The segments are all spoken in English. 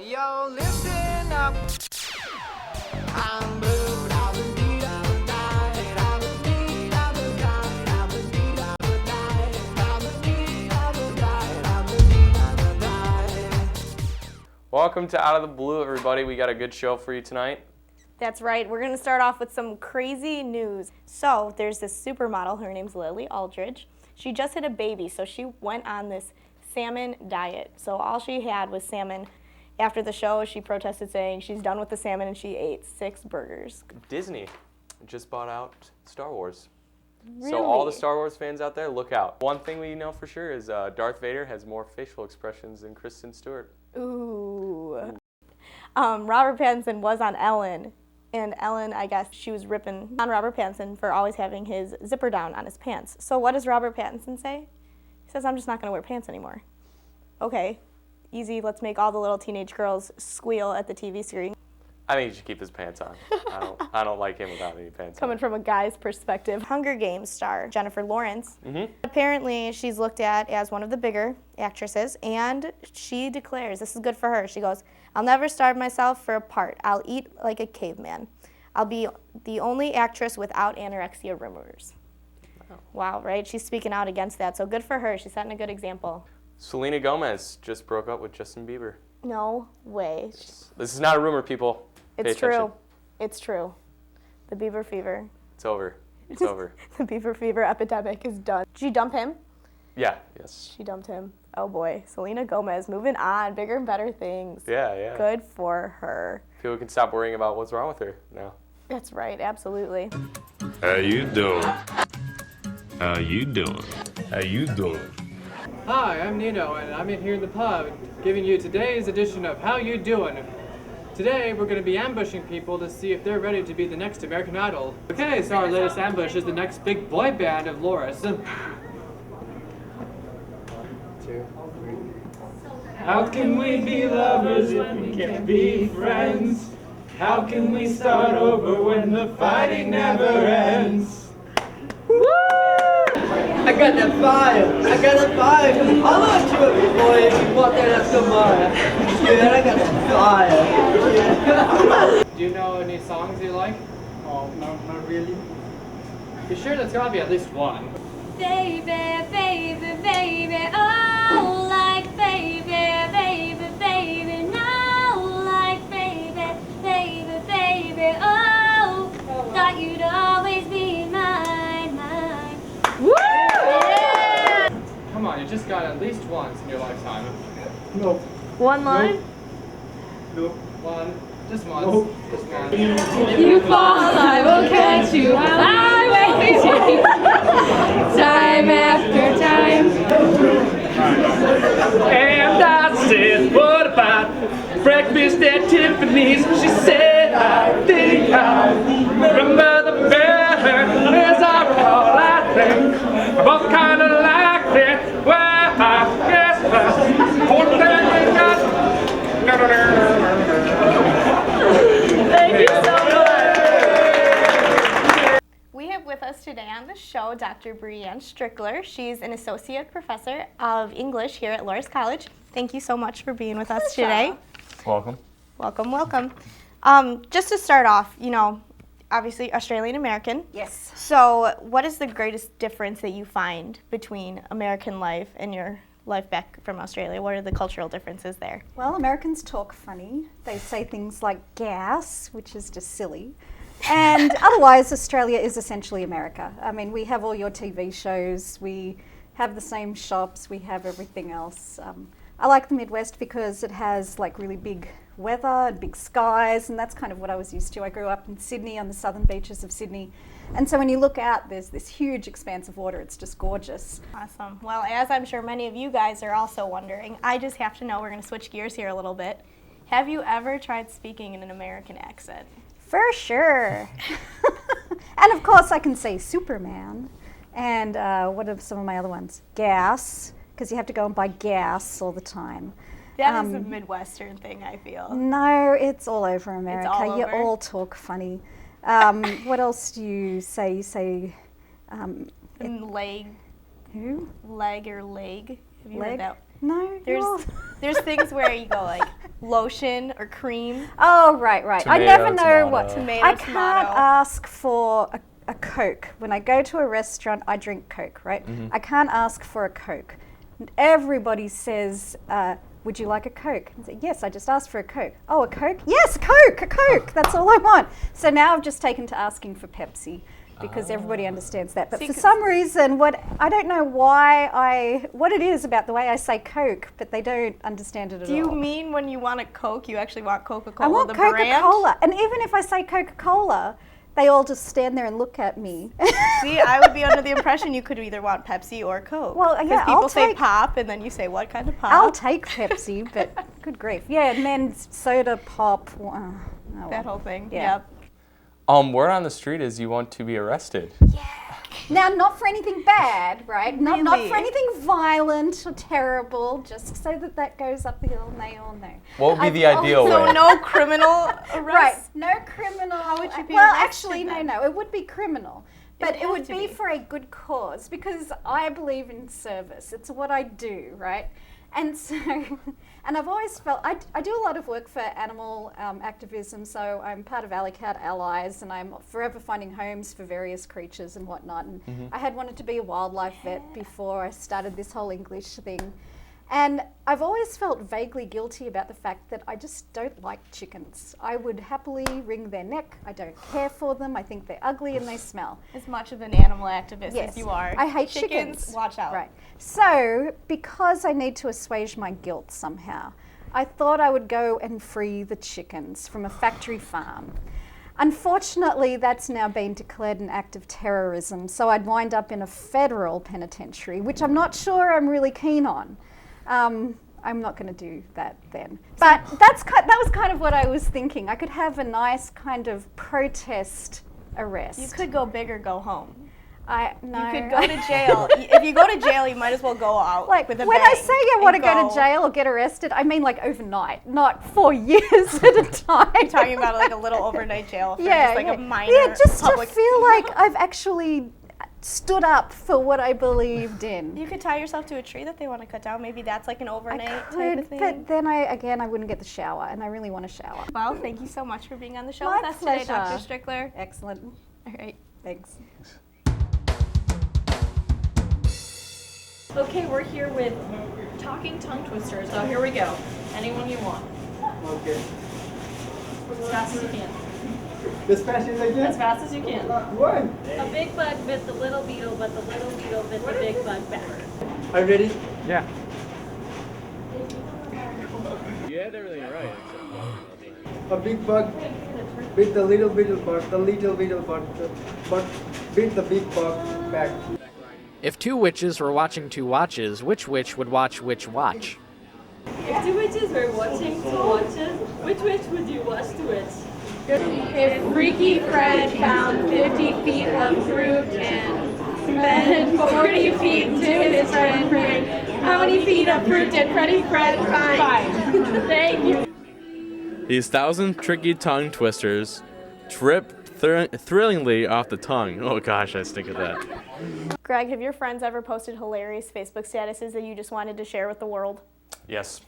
Yo, listen up. I'm blue, I was need, I was dying, I was need, I was dying, I was need, I was dying, I was need, I was dying, I was need, I was dying. Welcome to Out of the Blue, everybody. We got a good show for you tonight. That's right. We're going to start off with some crazy news. So there's this supermodel. Her name's Lily Aldridge. She just had a baby, so she went on this salmon diet. So all she had was salmon. After the show, she protested saying she's done with the salmon, and she ate 6 burgers. Disney just bought out Star Wars. Really? So all the Star Wars fans out there, look out. One thing we know for sure is Darth Vader has more facial expressions than Kristen Stewart. Ooh. Robert Pattinson was on Ellen. And Ellen, I guess, she was ripping on Robert Pattinson for always having his zipper down on his pants. So what does Robert Pattinson say? He says, I'm just not going to wear pants anymore. Okay, easy. Let's make all the little teenage girls squeal at the TV screen. I think he should keep his pants on. I don't like him without any pants Coming on. from a guy's perspective. Hunger Games star Jennifer Lawrence. Apparently, she's looked at as one of the bigger actresses, and she declares, this is good for her, she goes, I'll never starve myself for a part. I'll eat like a caveman. I'll be the only actress without anorexia rumors. Wow, right? She's speaking out against that, so good for her. She's setting a good example. Selena Gomez just broke up with Justin Bieber. No way. This is not a rumor, people. Pay It's true. attention. It's true. The Bieber fever. It's over. It's over. The Bieber fever epidemic is done. Did she dump him? Yeah, yes. She dumped him. Oh boy. Selena Gomez moving on. Bigger and better things. Yeah. Good for her. People can stop worrying about what's wrong with her now. That's right. Absolutely. How you doing? How you doing? How you doing? Hi, I'm Nino, and I'm in here in the pub giving you today's edition of How You Doing. Today, we're going to be ambushing people to see if they're ready to be the next American Idol. Okay, so our latest ambush is the next big boy band of Loris. How can we be lovers if we can't be friends? How can we start over when the fighting never ends? I got that fire. I got that fire. I love you, boy. If you want that, that's the mine. Yeah, I got that fire. Do you know any songs you like? Oh, no, not really. You sure there's gotta be at least one? Baby, baby, baby, oh, like baby, baby, baby, no, like baby, baby, baby, oh, thought you'd always be mine, mine. Yeah! Come on, you just got at least once in your lifetime. No. One line? No. One. Just once. No. Just once. You fall, I will catch you while I wait. Time after time. And I said, what about breakfast at Tiffany's? She said, I think I remember the better. As I recall, I think I both kind of like it. Well, I guess the whole thing we got. Thank you so much. We have with us today on the show Dr. Brianne Strickler. She's an associate professor of English here at Loras College. Thank you so much for being with us today. Welcome. Welcome, welcome. Just to start off, you know, obviously Australian American. Yes. So what is the greatest difference that you find between American life and your life back from Australia? What are the cultural differences there? Well, Americans talk funny. They say things like gas, which is just silly. And otherwise, Australia is essentially America. I mean, we have all your TV shows, we have the same shops, we have everything else. I like the Midwest because it has like really big weather and big skies, and that's kind of what I was used to. I grew up in Sydney, on the southern beaches of Sydney. And so when you look out, there's this huge expanse of water. It's just gorgeous. Awesome. Well, as I'm sure many of you guys are also wondering, I just have to know, we're going to switch gears here a little bit. Have you ever tried speaking in an American accent? For sure. And of course I can say Superman. And what are some of my other ones? Gas, because you have to go and buy gas all the time. That is a Midwestern thing, I feel. No, it's all over America. all You over? all talk funny. What else do you say? You say... And leg, who? leg or leg. Have you heard Leg? that? No. There's things where you go like lotion or cream. Oh, right. I Tomato, never know tomato. what. Tomato, I can't tomato. ask for a Coke. When I go to a restaurant, I drink Coke, right? I can't ask for a Coke. Everybody says, would you like a Coke? I say, yes, I just asked for a Coke. Oh, a Coke? Yes, a Coke. That's all I want. So now I've just taken to asking for Pepsi because everybody understands that. But for some reason, I don't know what it is about the way I say Coke, but they don't understand it at all. Do you mean when you want a Coke, you actually want Coca-Cola, I want the brand? Coca-Cola. And even if I say Coca-Cola, they all just stand there and look at me. See, I would be under the impression you could either want Pepsi or Coke. Well, yeah, people I'll say take- pop, and then you say what kind of pop? I'll take Pepsi, but good grief. Yeah, and then soda pop. Oh, well. that whole thing. Yeah. Yep. Word on the street is you want to be arrested. Now, not for anything bad, right? Not Really? for anything violent or terrible, just so that goes up the hill and they all know. What would be the ideal So way? no criminal arrest. Right, no criminal. How would you be Well, arrested actually, then? no, it would be criminal. But would it have would to be be. for a good cause because I believe in service. It's what I do, right? And so, and I've always felt, I do a lot of work for animal activism, so I'm part of Alley Cat Allies and I'm forever finding homes for various creatures and whatnot. And I had wanted to be a wildlife vet before I started this whole English thing. And I've always felt vaguely guilty about the fact that I just don't like chickens. I would happily wring their neck. I don't care for them. I think they're ugly and they smell. As much of an animal activist as you are. I hate chickens. chickens. Watch out. Right. So, because I need to assuage my guilt somehow, I thought I would go and free the chickens from a factory farm. Unfortunately, that's now been declared an act of terrorism, so I'd wind up in a federal penitentiary, which I'm not sure I'm really keen on. I'm not going to do that then. But that was kind of what I was thinking. I could have a nice kind of protest arrest. You could go big or go home. No. You could go to jail. If you go to jail, you might as well go out Like with a when bang I say I want to and go to jail or get arrested, I mean like overnight, not 4 years at a time. You're talking about like a little overnight jail for just like a minor just public. to feel like I've actually stood up for what I believed in. You could tie yourself to a tree that they want to cut down. Maybe that's like an overnight type Could, of thing. but then I wouldn't get the shower, and I really want to shower. Well, thank you so much for being on the show My with us today, pleasure. Dr. Strickler. Excellent. All right. Thanks. Okay, we're here with talking tongue twisters. So here we go. Anyone you want. Okay. As fast as you can. As fast as I As can. fast as you can. One. A big bug bit the little beetle, but the little beetle bit the big bug back. Are you ready? Yeah. You had everything right. A big bug bit the little beetle bug, the little beetle bug, but bit the big bug back. If two witches were watching two watches, which witch would watch which watch? If two witches were watching two watches, which witch would you watch to which? If Freaky Fred found 50 feet of fruit and spent 40 feet to his friend Fred, how many feet of fruit did Freddy Fred find? Thank you. These 1,000 tricky tongue twisters trip thrillingly off the tongue. Oh gosh, I stink at that. Greg, have your friends ever posted hilarious Facebook statuses that you just wanted to share with the world? Yes.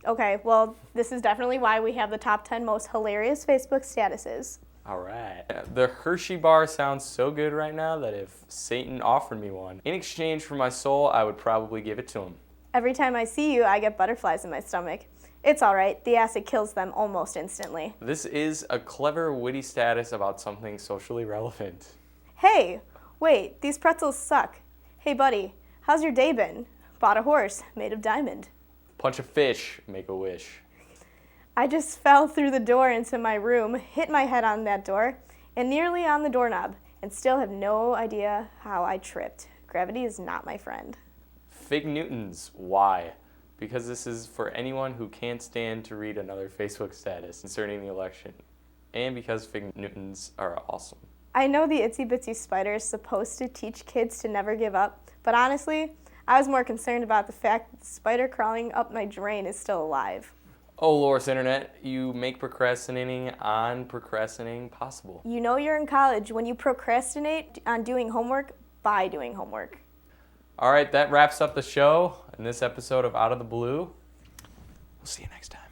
Okay, well, this is definitely why we have the top 10 most hilarious Facebook statuses. All right. The Hershey bar sounds so good right now that if Satan offered me one, in exchange for my soul, I would probably give it to him. Every time I see you, I get butterflies in my stomach. It's all right. The acid kills them almost instantly. This is a clever, witty status about something socially relevant. Hey, wait, these pretzels suck. Hey, buddy, how's your day been? Bought a horse made of diamond. Punch a fish, make a wish. I just fell through the door into my room, hit my head on that door, and nearly on the doorknob, and still have no idea how I tripped. Gravity is not my friend. Fig Newtons, why? Because this is for anyone who can't stand to read another Facebook status concerning the election, and because Fig Newtons are awesome. I know the itsy bitsy spider is supposed to teach kids to never give up, but honestly, I was more concerned about the fact that the spider crawling up my drain is still alive. Oh, Loris Internet, you make procrastinating on procrastinating possible. You know you're in college when you procrastinate on doing homework by doing homework. All right, that wraps up the show in this episode of Out of the Blue. We'll see you next time.